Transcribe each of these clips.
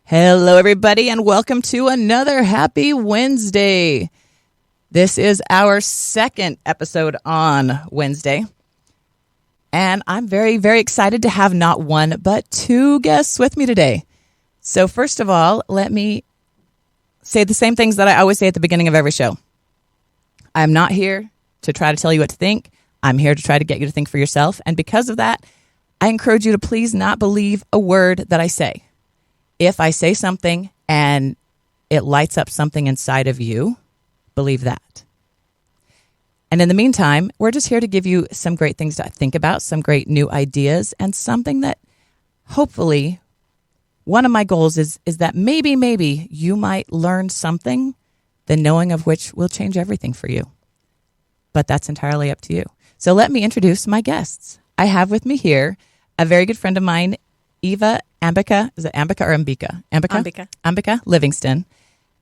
Hello, everybody, and welcome to another Happy Wednesday. This is our second episode on Wednesday, and I'm very, very excited to have not one, but two guests with me today. So first of all, let me say the same things that I always say at the beginning of every show. I'm not here to try to tell you what to think. I'm here to try to get you to think for yourself, and because of that, I encourage you to please not believe a word that I say. If I say something and it lights up something inside of you, believe that. And in the meantime, we're just here to give you some great things to think about, some great new ideas, and something that hopefully one of my goals is that maybe you might learn something, the knowing of which will change everything for you. But that's entirely up to you. So let me introduce my guests. I have with me here a very good friend of mine, Eva Ambika, is it Ambika or Ambika? Ambika Livingston,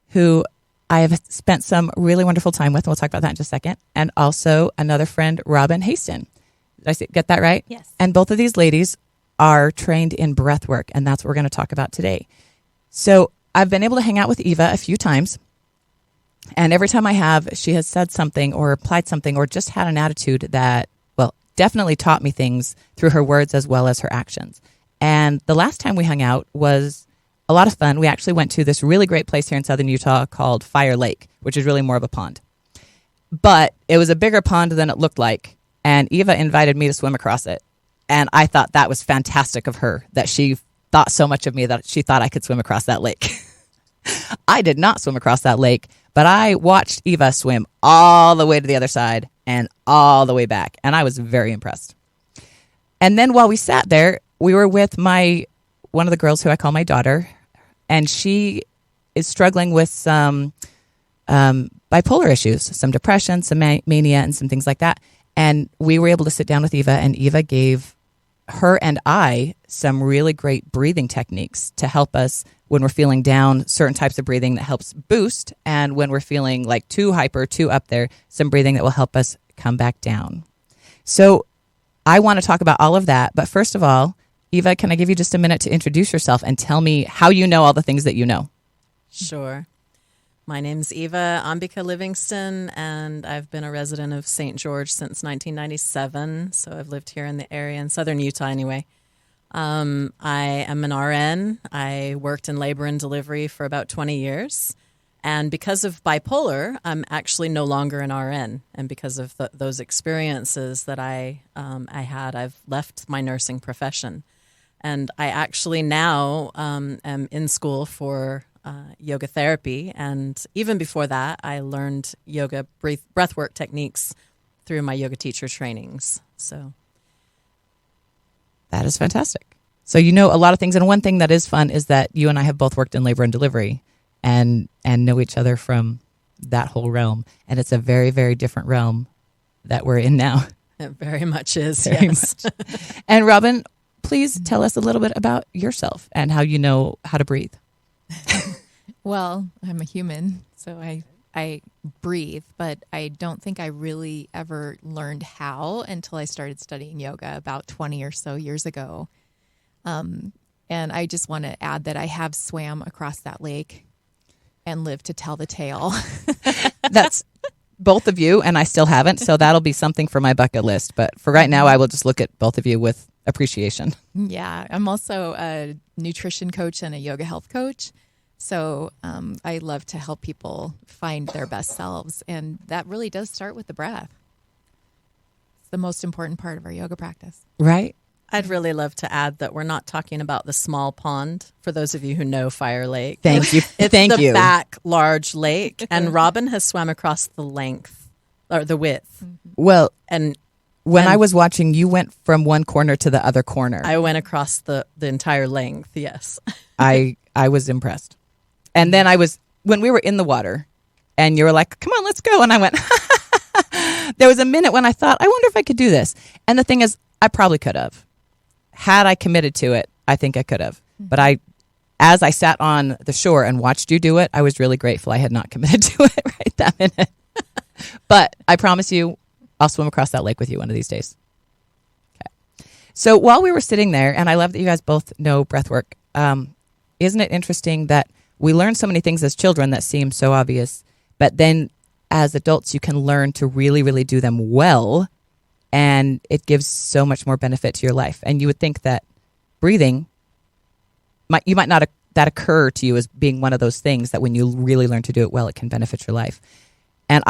who I have spent some really wonderful time with. And we'll talk about that in just a second. And also another friend, Robin Haston. Did I get that right? Yes. And both of these ladies are trained in breathwork, and that's what we're going to talk about today. So I've been able to hang out with Eva a few times, and every time I have, she has said something or applied something or just had an attitude that, well, definitely taught me things through her words as well as her actions. And the last time we hung out was a lot of fun. We actually went to this really great place here in southern Utah called Fire Lake, which is really more of a pond. But it was a bigger pond than it looked like. And Eva invited me to swim across it. And I thought that was fantastic of her, that she thought so much of me that she thought I could swim across that lake. I did not swim across that lake, but I watched Eva swim all the way to the other side and all the way back. And I was very impressed. And then while we sat there, we were with one of the girls who I call my daughter, and she is struggling with some bipolar issues, some depression, some mania, and some things like that. And we were able to sit down with Eva, and Eva gave her and I some really great breathing techniques to help us when we're feeling down, certain types of breathing that helps boost, and when we're feeling like too hyper, too up there, some breathing that will help us come back down. So I want to talk about all of that, but first of all, Eva, can I give you just a minute to introduce yourself and tell me how you know all the things that you know? Sure. My name's Eva Ambika Livingston, and I've been a resident of St. George since 1997, so I've lived here in the area, in southern Utah anyway. I am an RN. I worked in labor and delivery for about 20 years, and because of bipolar, I'm actually no longer an RN, and because of those experiences that I had, I've left my nursing profession. And I actually now am in school for yoga therapy. And even before that, I learned yoga breathwork techniques through my yoga teacher trainings. So that is fantastic. So you know a lot of things. And one thing that is fun is that you and I have both worked in labor and delivery and know each other from that whole realm. And it's a very, very different realm that we're in now. It very much is, very yes. Much. And Robin, please tell us a little bit about yourself and how you know how to breathe. Well, I'm a human, so I breathe, but I don't think I really ever learned how until I started studying yoga about 20 or so years ago. And I just want to add that I have swam across that lake and lived to tell the tale. That's both of you, and I still haven't, so that'll be something for my bucket list. But for right now, I will just look at both of you with appreciation. Yeah, I'm also a nutrition coach and a yoga health coach. So I love to help people find their best selves. And that really does start with the breath. It's the most important part of our yoga practice. Right. I'd really love to add that we're not talking about the small pond, for those of you who know Fire Lake. Thank you. It's Thank the you. back large lake, and Robin has swam across the length, or the width. Well, and when I was watching, you went from one corner to the other corner. I went across the entire length, yes. I was impressed. And then when we were in the water, and you were like, come on, let's go. And I went, there was a minute when I thought, I wonder if I could do this. And the thing is, I probably could have. Had I committed to it, I think I could have. But as I sat on the shore and watched you do it, I was really grateful I had not committed to it right that minute. But I promise you, I'll swim across that lake with you one of these days. Okay. So while we were sitting there, and I love that you guys both know breathwork, isn't it interesting that we learn so many things as children that seem so obvious, but then as adults, you can learn to really, really do them well, and it gives so much more benefit to your life. And you would think that breathing, you might not that occur to you as being one of those things that when you really learn to do it well, it can benefit your life. And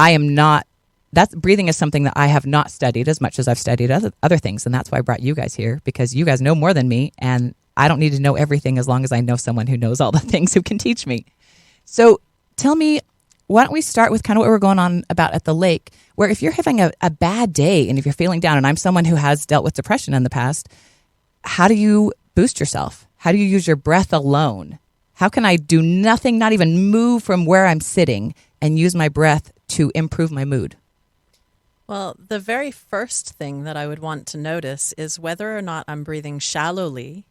breathing is something that I have not studied as much as I've studied other things. And that's why I brought you guys here, because you guys know more than me. And I don't need to know everything as long as I know someone who knows all the things who can teach me. So tell me, why don't we start with kind of what we're going on about at the lake, where if you're having a bad day and if you're feeling down, and I'm someone who has dealt with depression in the past, how do you boost yourself? How do you use your breath alone? How can I do nothing, not even move from where I'm sitting, and use my breath to improve my mood? Well, the very first thing that I would want to notice is whether or not I'm breathing shallowly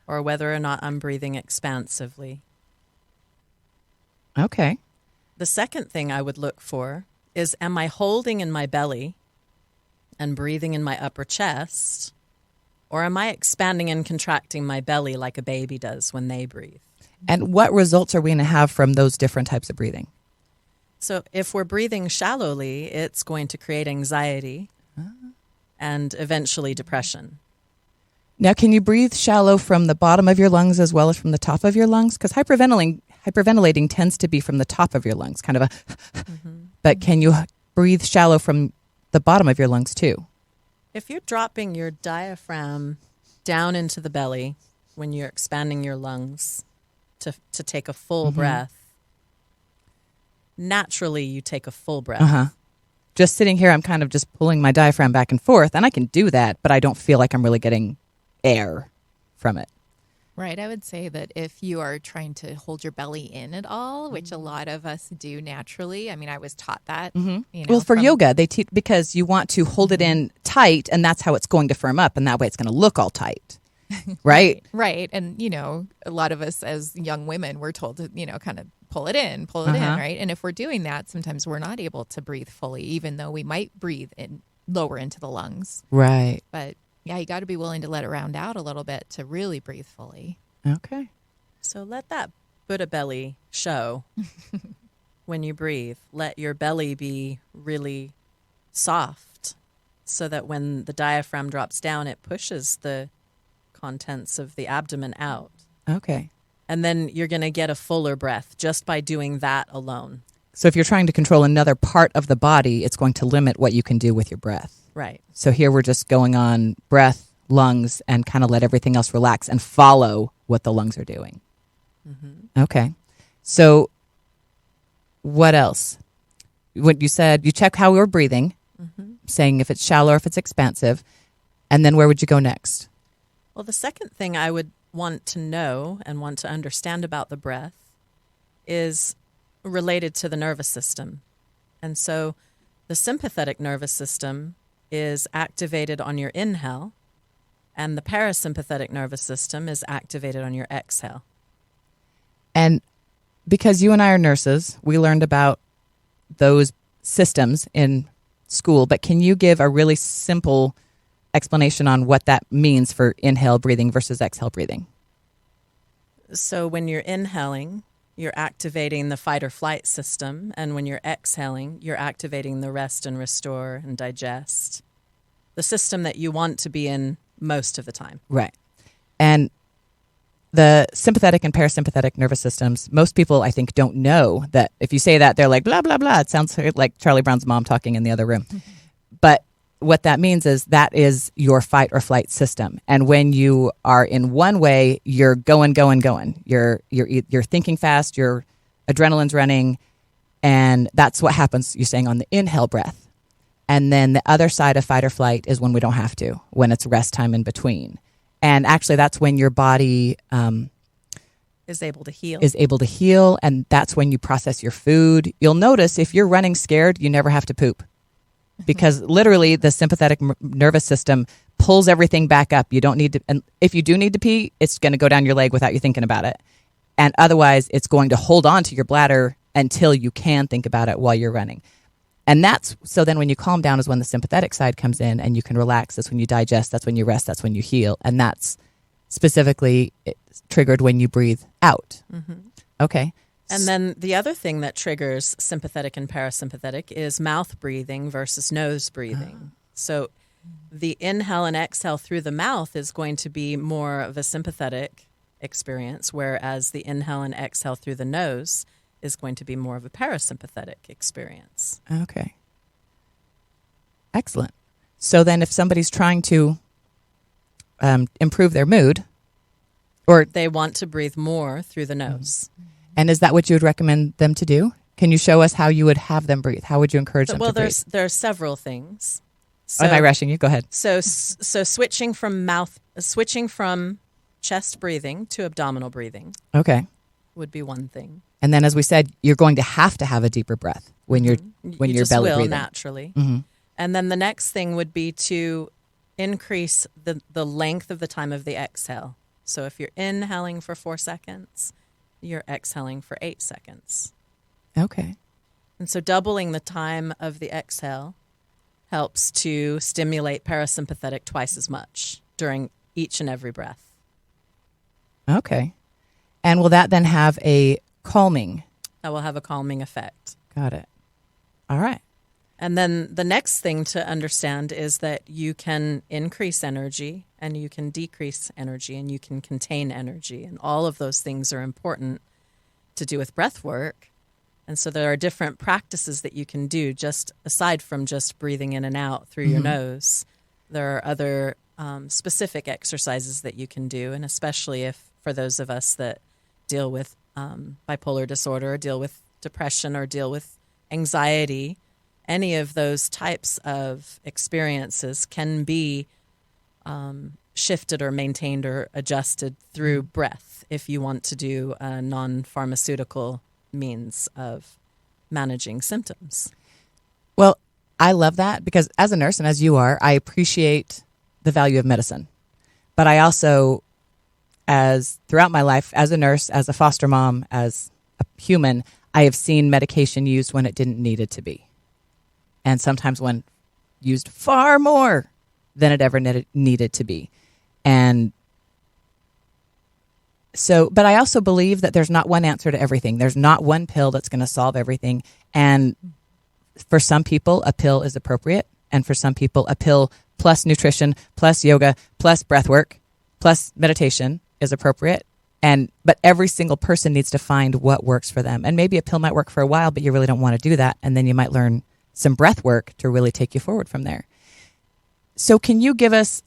or whether or not I'm breathing expansively. Okay. The second thing I would look for is, am I holding in my belly and breathing in my upper chest, or am I expanding and contracting my belly like a baby does when they breathe? And what results are we going to have from those different types of breathing? So if we're breathing shallowly, it's going to create anxiety and eventually depression. Now, can you breathe shallow from the bottom of your lungs as well as from the top of your lungs? Because hyperventilating tends to be from the top of your lungs, kind of a, but can you breathe shallow from the bottom of your lungs too? If you're dropping your diaphragm down into the belly when you're expanding your lungs to take a full breath, naturally you take a full breath. Just sitting here, I'm kind of just pulling my diaphragm back and forth, and I can do that, but I don't feel like I'm really getting air from it. Right. I would say that if you are trying to hold your belly in at all, which a lot of us do naturally, I mean, I was taught that. Well, for yoga, they teach because you want to hold it in tight, and that's how it's going to firm up, and that way it's going to look all tight. Right? Right. And, a lot of us as young women, we're told to, kind of pull it in, right? And if we're doing that, sometimes we're not able to breathe fully, even though we might breathe in lower into the lungs. Right. But yeah, you got to be willing to let it round out a little bit to really breathe fully. Okay. So let that Buddha belly show when you breathe. Let your belly be really soft so that when the diaphragm drops down, it pushes the contents of the abdomen out. Okay. And then you're going to get a fuller breath just by doing that alone. So if you're trying to control another part of the body, it's going to limit what you can do with your breath. Right. So here we're just going on breath, lungs, and kind of let everything else relax and follow what the lungs are doing. Okay. So what else? What you said, you check how we're breathing, saying if it's shallow or if it's expansive, and then where would you go next? Well, the second thing I would want to know and want to understand about the breath is related to the nervous system. And so the sympathetic nervous system is activated on your inhale, and the parasympathetic nervous system is activated on your exhale. And because you and I are nurses, we learned about those systems in school, but can you give a really simple explanation on what that means for inhale breathing versus exhale breathing? So when you're inhaling, you're activating the fight or flight system, and when you're exhaling, you're activating the rest and restore and digest, the system that you want to be in most of the time. Right. And the sympathetic and parasympathetic nervous systems, most people, I think, don't know that if you say that, they're like, blah, blah, blah. It sounds like Charlie Brown's mom talking in the other room. But what that means is that is your fight or flight system. And when you are in one way, you're going. You're thinking fast, your adrenaline's running, and that's what happens, you're saying, on the inhale breath. And then the other side of fight or flight is when we don't have to, when it's rest time in between. And actually, that's when your body is able to heal. And that's when you process your food. You'll notice if you're running scared, you never have to poop. Because literally the sympathetic nervous system pulls everything back up. You don't need to, and if you do need to pee, it's going to go down your leg without you thinking about it. And otherwise, it's going to hold on to your bladder until you can think about it while you're running. And so then when you calm down is when the sympathetic side comes in and you can relax. That's when you digest. That's when you rest. That's when you heal. And that's specifically triggered when you breathe out. Okay. And then the other thing that triggers sympathetic and parasympathetic is mouth breathing versus nose breathing. So the inhale and exhale through the mouth is going to be more of a sympathetic experience, whereas the inhale and exhale through the nose is going to be more of a parasympathetic experience. Okay. Excellent. So then if somebody's trying to improve their mood, or They want to breathe more through the nose. and is that what you would recommend them to do? Can you show us how you would have them breathe? How would you encourage them to breathe? There are several things. Am I rushing you? Go ahead. So switching from chest breathing to abdominal breathing Okay. would be one thing. And then, as we said, you're going to have a deeper breath when you're You you're just belly will breathing. naturally. Mm-hmm. And then the next thing would be to increase the length of the time of the exhale. So if you're inhaling for 4 seconds, you're exhaling for 8 seconds. Okay. And so doubling the time of the exhale helps to stimulate parasympathetic twice as much during each and every breath. Okay. And will that then have a calming? That will have a calming effect. Got it. All right. And then the next thing to understand is that you can increase energy and you can decrease energy and you can contain energy. And all of those things are important to do with breath work. And so there are different practices that you can do just aside from just breathing in and out through your nose. There are other specific exercises that you can do. And especially if for those of us that deal with bipolar disorder, or deal with depression, or deal with anxiety, any of those types of experiences can be shifted or maintained or adjusted through breath if you want to do a non-pharmaceutical means of managing symptoms. Well, I love that because as a nurse and as you are, I appreciate the value of medicine. But I also, as throughout my life, as a nurse, as a foster mom, as a human, I have seen medication used when it didn't need it to be. And sometimes when used far more than it ever needed to be. And so, but I also believe that there's not one answer to everything. There's not one pill that's going to solve everything. And for some people, a pill is appropriate. And for some people, a pill plus nutrition, plus yoga, plus breath work, plus meditation is appropriate. But every single person needs to find what works for them. And maybe a pill might work for a while, but you really don't want to do that. And then you might learn some breath work to really take you forward from there. So can you give us,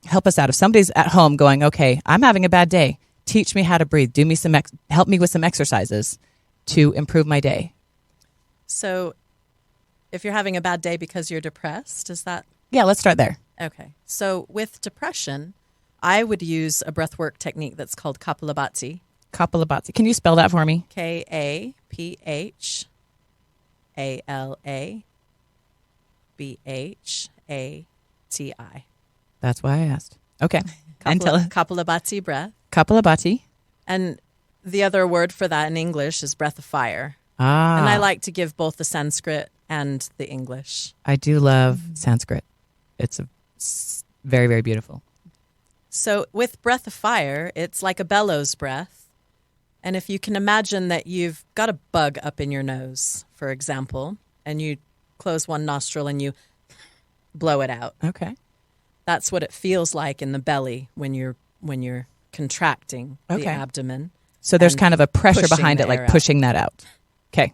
help us out? If somebody's at home going, okay, I'm having a bad day, teach me how to breathe. Do me help me with some exercises to improve my day. So if you're having a bad day because you're depressed, is that? Yeah, let's start there. Okay. So with depression, I would use a breathwork technique that's called Kapalabhati. Kapalabhati. Can you spell that for me? Kapalabhati. That's why I asked. Okay. Kapalabhati breath. Kapalabhati. And the other word for that in English is breath of fire. Ah. And I like to give both the Sanskrit and the English. I do love Sanskrit. It's very, very beautiful. So with breath of fire, it's like a bellows breath. And if you can imagine that you've got a bug up in your nose, for example, and you close one nostril and you blow it out. Okay. That's what it feels like in the belly when you're contracting the abdomen. So there's kind of a pressure behind it, like pushing that out. Okay.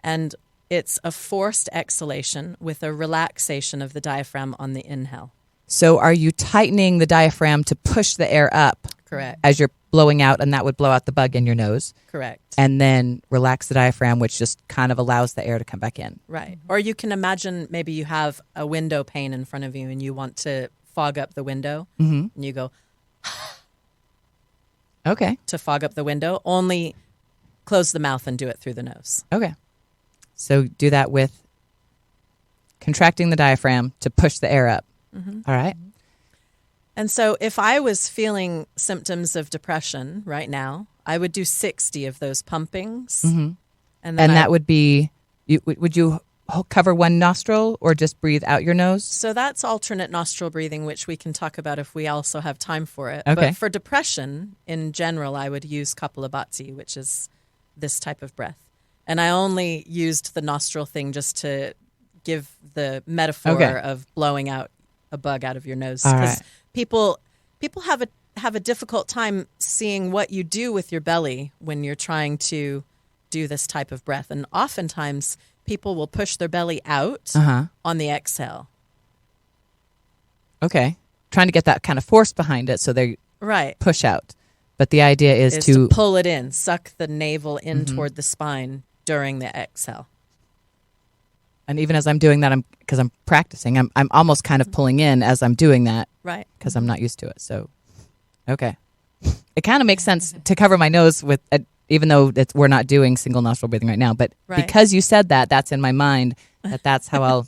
And it's a forced exhalation with a relaxation of the diaphragm on the inhale. So are you tightening the diaphragm to push the air up? Correct. As you're blowing out, and that would blow out the bug in your nose? Correct. And then relax the diaphragm, which just kind of allows the air to come back in. Right. Or you can imagine maybe you have a window pane in front of you and you want to fog up the window. Mm-hmm. And you go, okay. To fog up the window, only close the mouth and do it through the nose. Okay. So do that with contracting the diaphragm to push the air up. Mm-hmm. All right. And so if I was feeling symptoms of depression right now, I would do 60 of those pumpings. Mm-hmm. And that would be, would you cover one nostril or just breathe out your nose? So that's alternate nostril breathing, which we can talk about if we also have time for it. Okay. But for depression, in general, I would use Kapalabhati, which is this type of breath. And I only used the nostril thing just to give the metaphor of blowing out a bug out of your nose. All Because right. people have a difficult time seeing what you do with your belly when you're trying to do this type of breath. And oftentimes people will push their belly out on the exhale. Okay. Trying to get that kind of force behind it so they Right. push out. But the idea is To pull it in, suck the navel in toward the spine during the exhale. and even as I'm doing that, because I'm practicing, I'm almost kind of pulling in as I'm doing that Right. because I'm not used to it. So, okay. It kind of makes sense to cover my nose with, even though we're not doing single nostril breathing right now. But Right. because you said that, that's in my mind that's how I'll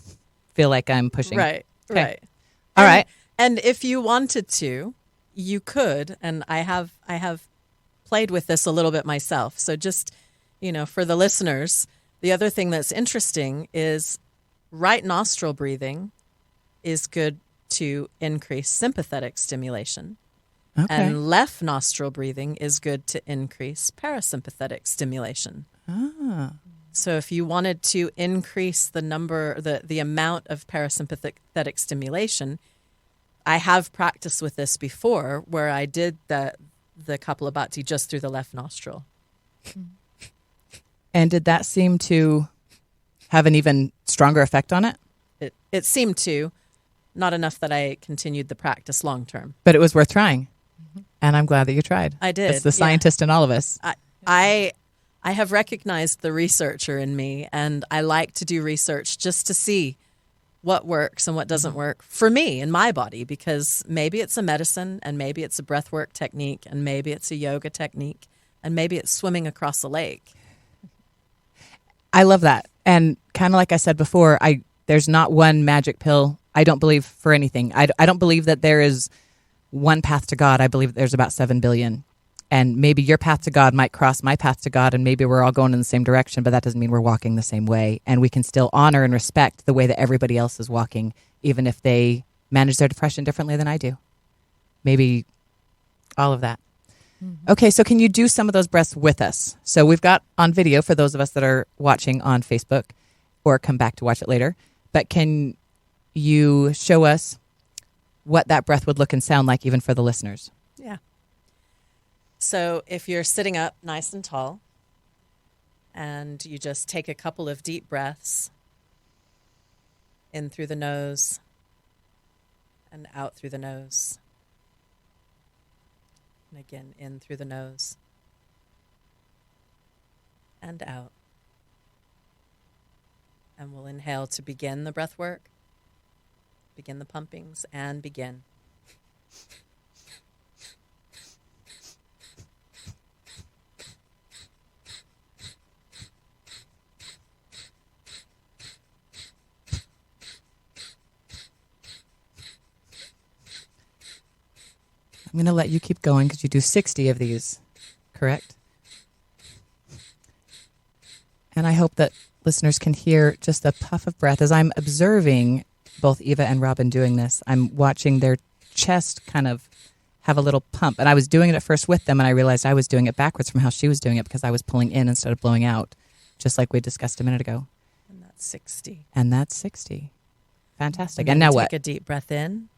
feel like I'm pushing. Right. Okay. Right. All right. And if you wanted to, you could, and I have played with this a little bit myself. So just, for the listeners, the other thing that's interesting is right nostril breathing is good to increase sympathetic stimulation. Okay. And left nostril breathing is good to increase parasympathetic stimulation. So if you wanted to increase the amount of parasympathetic stimulation, I have practiced with this before where I did the Kapalabhati just through the left nostril. And did that seem to have an even stronger effect on it? It seemed to, not enough that I continued the practice long term. But it was worth trying. And I'm glad that you tried. I did. It's the scientist in all of us. I have recognized the researcher in me, and I like to do research just to see what works and what doesn't work for me in my body, because maybe it's a medicine and maybe it's a breathwork technique and maybe it's a yoga technique and maybe it's swimming across a lake. I love that. And kind of like I said before, there's not one magic pill. I don't believe for anything. I don't believe that there is one path to God. I believe there's about 7 billion. And maybe your path to God might cross my path to God, and maybe we're all going in the same direction, but that doesn't mean we're walking the same way. And we can still honor and respect the way that everybody else is walking, even if they manage their depression differently than I do. Maybe all of that. Okay, so can you do some of those breaths with us? So we've got on video for those of us that are watching on Facebook or come back to watch it later. But can you show us what that breath would look and sound like even for the listeners? Yeah. So if you're sitting up nice and tall and you just take a couple of deep breaths in through the nose and out through the nose. And again, in through the nose and out. And we'll inhale to begin the breath work, begin the pumpings, and begin. I'm going to let you keep going because you do 60 of these, correct? And I hope that listeners can hear just a puff of breath. As I'm observing both Eva and Robin doing this, I'm watching their chest kind of have a little pump. And I was doing it at first with them, and I realized I was doing it backwards from how she was doing it because I was pulling in instead of blowing out, just like we discussed a minute ago. And that's 60. And that's 60. Fantastic. And And now take what? Take a deep breath in.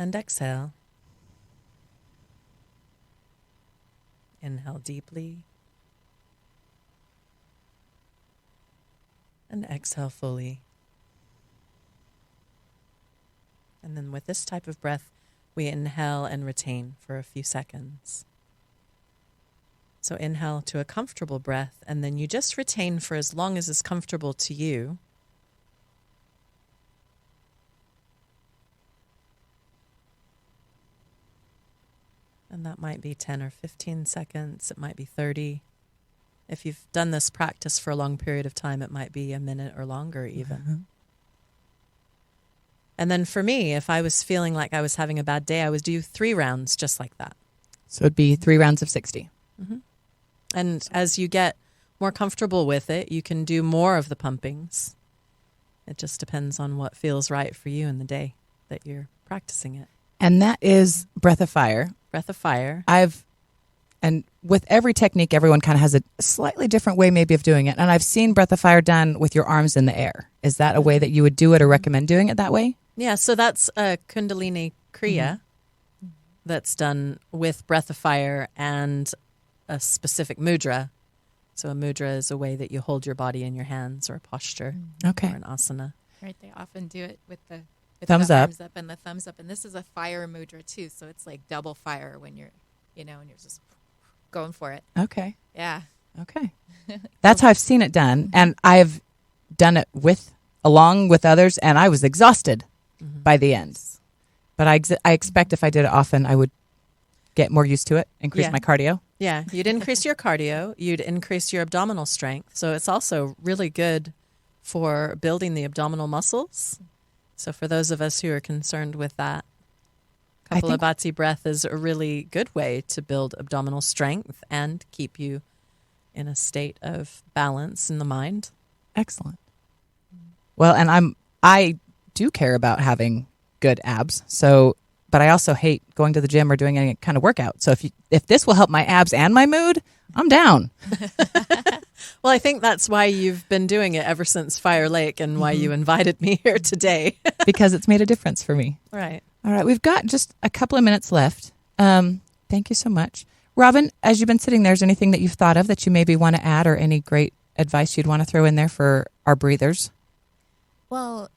And exhale. Inhale deeply. And exhale fully. And then with this type of breath, we inhale and retain for a few seconds. So inhale to a comfortable breath, and then you just retain for as long as is comfortable to you. And that might be 10 or 15 seconds. It might be 30. If you've done this practice for a long period of time, it might be a minute or longer even. Mm-hmm. And then for me, if I was feeling like I was having a bad day, I would do 3 rounds just like that. So it'd be 3 rounds of 60. Mm-hmm. And as you get more comfortable with it, you can do more of the pumpings. It just depends on what feels right for you in the day that you're practicing it. And that is Breath of Fire. Breath of Fire. And with every technique, everyone kind of has a slightly different way maybe of doing it. And I've seen Breath of Fire done with your arms in the air. Is that a way that you would do it or recommend doing it that way? Yeah, so that's a Kundalini Kriya that's done with Breath of Fire and a specific mudra. So a mudra is a way that you hold your body in your hands, or a posture, or an asana. Right, they often do it with the thumbs up. Arms up and the thumbs up. And this is a fire mudra too, so it's like double fire when you're, and you're just going for it. Okay. Yeah. Okay. That's how I've seen it done. And I've done it along with others, and I was exhausted by the end. But I expect if I did it often, I would get more used to it, increase my cardio. Yeah, you'd increase your cardio, you'd increase your abdominal strength. So it's also really good for building the abdominal muscles. So for those of us who are concerned with that, Kapalabhati breath is a really good way to build abdominal strength and keep you in a state of balance in the mind. Excellent. Well, and I do care about having good abs. So, but I also hate going to the gym or doing any kind of workout. So if this will help my abs and my mood, I'm down. Well, I think that's why you've been doing it ever since Fire Lake and why you invited me here today. Because it's made a difference for me. Right. All right. We've got just a couple of minutes left. Thank you so much. Robin, as you've been sitting there, is there anything that you've thought of that you maybe want to add, or any great advice you'd want to throw in there for our breathers? Well,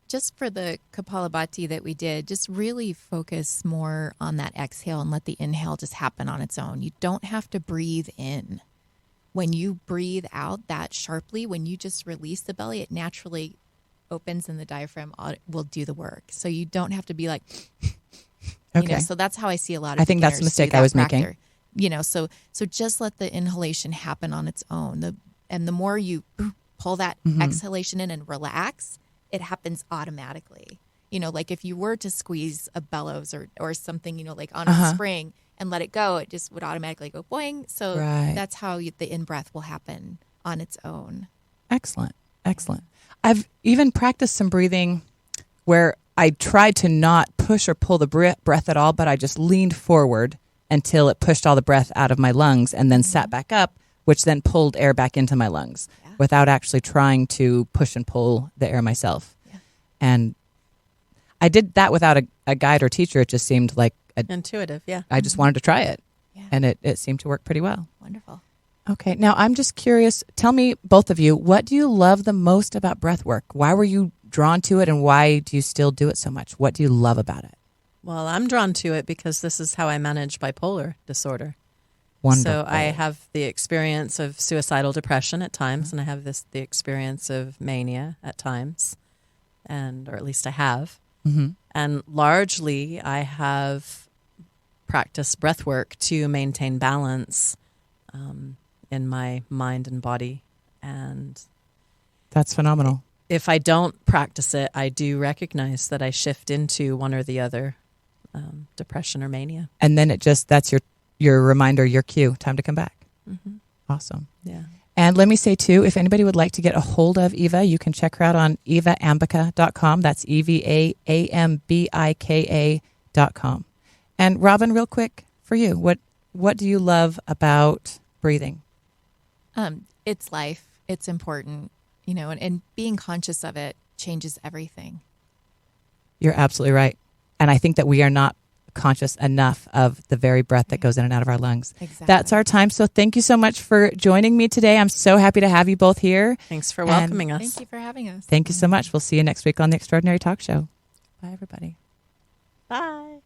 just for the Kapalabhati that we did, just really focus more on that exhale and let the inhale just happen on its own. You don't have to breathe in. When you breathe out that sharply, when you just release the belly, it naturally opens and the diaphragm will do the work. So you don't have to be like, okay. So that's how I see a lot of I think that's the mistake I was making. So just let the inhalation happen on its own. And the more you pull that exhalation in and relax, it happens automatically. Like if you were to squeeze a bellows or something, like on a spring and let it go, it just would automatically go boing. So that's how the in-breath will happen on its own. Excellent. Excellent. I've even practiced some breathing where I tried to not push or pull the breath at all, but I just leaned forward until it pushed all the breath out of my lungs and then sat back up, which then pulled air back into my lungs without actually trying to push and pull the air myself. Yeah. And I did that without a guide or teacher. It just seemed like intuitive. Yeah. I just wanted to try it. Yeah. And it seemed to work pretty well. Wonderful. Okay. Now I'm just curious. Tell me, both of you, what do you love the most about breath work? Why were you drawn to it, and why do you still do it so much? What do you love about it? Well, I'm drawn to it because this is how I manage bipolar disorder. Wonderful. So I have the experience of suicidal depression at times, and I have the experience of mania at times, or at least I have. And largely I have practiced breath work to maintain balance in my mind and body. And that's phenomenal. If I don't practice it, I do recognize that I shift into one or the other, depression or mania. And then that's your reminder, your cue, time to come back. Awesome. Yeah. And let me say, too, if anybody would like to get a hold of Eva, you can check her out on evaambika.com. That's EVAAMBIKA.com. And Robin, real quick for you, what do you love about breathing? It's life. It's important, and being conscious of it changes everything. You're absolutely right. And I think that we are not conscious enough of the very breath that goes in and out of our lungs. Exactly. That's our time. So thank you so much for joining me today. I'm so happy to have you both here. Thanks for welcoming us. Thank you for having us. Thank you so much. We'll see you next week on The Extraordinary Talk Show. Bye, everybody. Bye.